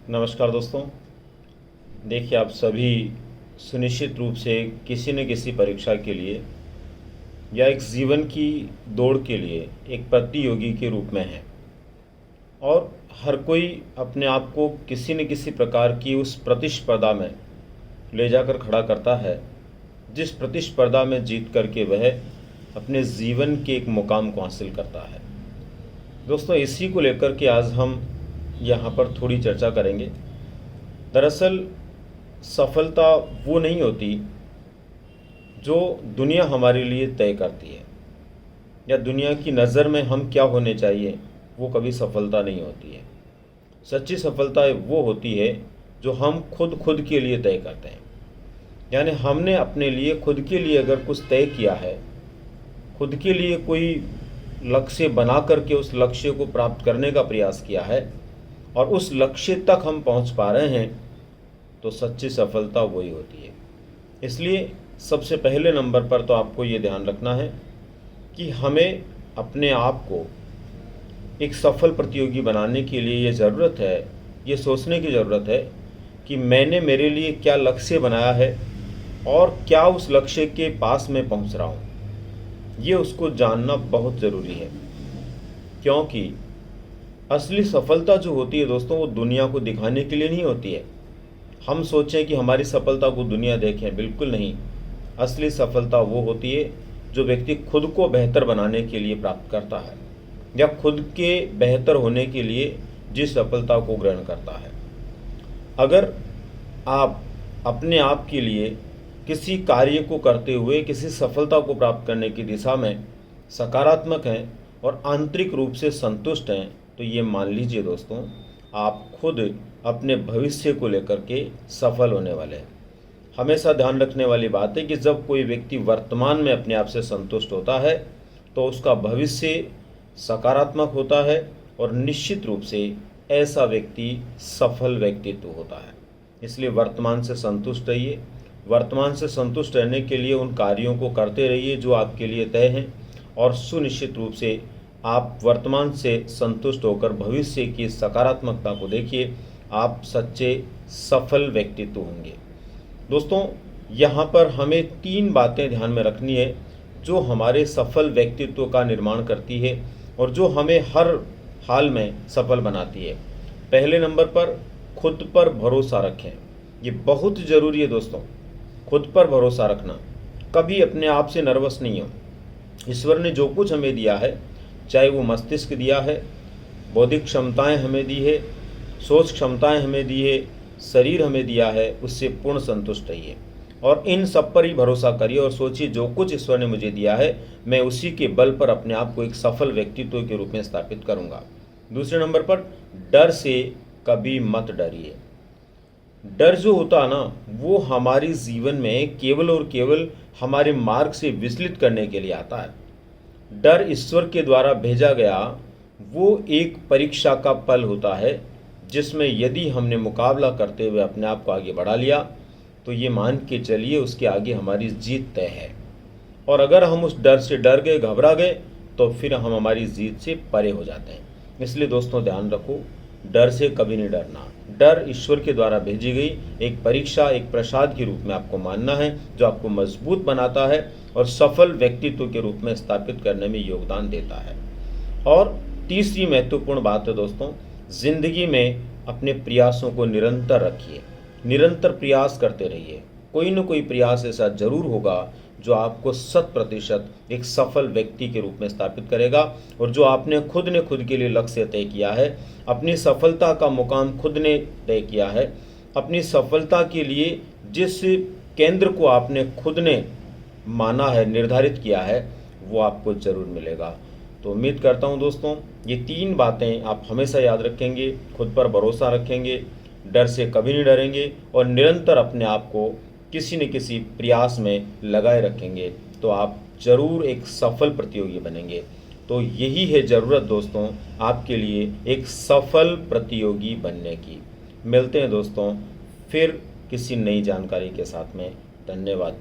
नमस्कार दोस्तों। देखिए, आप सभी सुनिश्चित रूप से किसी न किसी परीक्षा के लिए या एक जीवन की दौड़ के लिए एक प्रतियोगी के रूप में हैं और हर कोई अपने आप को किसी न किसी प्रकार की उस प्रतिस्पर्धा में ले जाकर खड़ा करता है, जिस प्रतिस्पर्धा में जीत करके वह अपने जीवन के एक मुकाम को हासिल करता है। दोस्तों, इसी को लेकर के आज हम यहाँ पर थोड़ी चर्चा करेंगे। दरअसल सफलता वो नहीं होती जो दुनिया हमारे लिए तय करती है, या दुनिया की नज़र में हम क्या होने चाहिए वो कभी सफलता नहीं होती है। सच्ची सफलता वो होती है जो हम खुद के लिए तय करते हैं। यानी हमने अपने लिए खुद के लिए अगर कुछ तय किया है, खुद के लिए कोई लक्ष्य बना करके उस लक्ष्य को प्राप्त करने का प्रयास किया है और उस लक्ष्य तक हम पहुंच पा रहे हैं, तो सच्ची सफलता वही होती है। इसलिए सबसे पहले नंबर पर तो आपको ये ध्यान रखना है कि हमें अपने आप को एक सफल प्रतियोगी बनाने के लिए ये ज़रूरत है, ये सोचने की ज़रूरत है कि मैंने मेरे लिए क्या लक्ष्य बनाया है और क्या उस लक्ष्य के पास मैं पहुंच रहा हूँ। ये उसको जानना बहुत ज़रूरी है, क्योंकि असली सफलता जो होती है दोस्तों, वो दुनिया को दिखाने के लिए नहीं होती है। हम सोचें कि हमारी सफलता को दुनिया देखें, बिल्कुल नहीं। असली सफलता वो होती है जो व्यक्ति खुद को बेहतर बनाने के लिए प्राप्त करता है, या खुद के बेहतर होने के लिए जिस सफलता को ग्रहण करता है। अगर आप अपने आप के लिए किसी कार्य को करते हुए किसी सफलता को प्राप्त करने की दिशा में सकारात्मक हैं और आंतरिक रूप से संतुष्ट हैं, तो ये मान लीजिए दोस्तों, आप खुद अपने भविष्य को लेकर के सफल होने वाले हैं। हमेशा ध्यान रखने वाली बात है कि जब कोई व्यक्ति वर्तमान में अपने आप से संतुष्ट होता है तो उसका भविष्य सकारात्मक होता है और निश्चित रूप से ऐसा व्यक्ति सफल व्यक्तित्व होता है। इसलिए वर्तमान से संतुष्ट रहिए। वर्तमान से संतुष्ट रहने के लिए उन कार्यों को करते रहिए जो आपके लिए तय हैं, और सुनिश्चित रूप से आप वर्तमान से संतुष्ट होकर भविष्य की सकारात्मकता को देखिए। आप सच्चे सफल व्यक्तित्व होंगे। दोस्तों, यहाँ पर हमें 3 बातें ध्यान में रखनी है जो हमारे सफल व्यक्तित्व का निर्माण करती है और जो हमें हर हाल में सफल बनाती है। पहले नंबर पर खुद पर भरोसा रखें। ये बहुत ज़रूरी है दोस्तों, खुद पर भरोसा रखना। कभी अपने आप से नर्वस नहीं हो। ईश्वर ने जो कुछ हमें दिया है, चाहे वो मस्तिष्क दिया है, बौद्धिक क्षमताएं हमें दी है, सोच क्षमताएं हमें दी है, शरीर हमें दिया है, उससे पूर्ण संतुष्ट रहिए और इन सब पर ही भरोसा करिए और सोचिए जो कुछ ईश्वर ने मुझे दिया है मैं उसी के बल पर अपने आप को एक सफल व्यक्तित्व के रूप में स्थापित करूंगा। दूसरे नंबर पर, डर से कभी मत डरिए। डर जो होता है ना, वो हमारे जीवन में केवल और केवल हमारे मार्ग से विचलित करने के लिए आता है। डर ईश्वर के द्वारा भेजा गया वो एक परीक्षा का पल होता है, जिसमें यदि हमने मुकाबला करते हुए अपने आप को आगे बढ़ा लिया तो ये मान के चलिए उसके आगे हमारी जीत तय है। और अगर हम उस डर से डर गए, घबरा गए, तो फिर हम हमारी जीत से परे हो जाते हैं। इसलिए दोस्तों ध्यान रखो, डर से कभी नहीं डरना। डर ईश्वर के द्वारा भेजी गई एक परीक्षा, एक प्रसाद के रूप में आपको मानना है, जो आपको मजबूत बनाता है और सफल व्यक्तित्व के रूप में स्थापित करने में योगदान देता है। और तीसरी महत्वपूर्ण बात है दोस्तों, जिंदगी में अपने प्रयासों को निरंतर रखिए। निरंतर प्रयास करते रहिए। कोई न कोई प्रयास ऐसा जरूर होगा जो आपको 100% एक सफल व्यक्ति के रूप में स्थापित करेगा। और जो आपने खुद के लिए लक्ष्य तय किया है, अपनी सफलता का मुकाम खुद ने तय किया है, अपनी सफलता के लिए जिस केंद्र को आपने खुद ने माना है, निर्धारित किया है, वो आपको ज़रूर मिलेगा। तो उम्मीद करता हूँ दोस्तों, ये 3 बातें आप हमेशा याद रखेंगे। खुद पर भरोसा रखेंगे, डर से कभी नहीं डरेंगे और निरंतर अपने आप को किसी न किसी प्रयास में लगाए रखेंगे, तो आप जरूर एक सफल प्रतियोगी बनेंगे। तो यही है ज़रूरत दोस्तों आपके लिए एक सफल प्रतियोगी बनने की। मिलते हैं दोस्तों फिर किसी नई जानकारी के साथ में। धन्यवाद।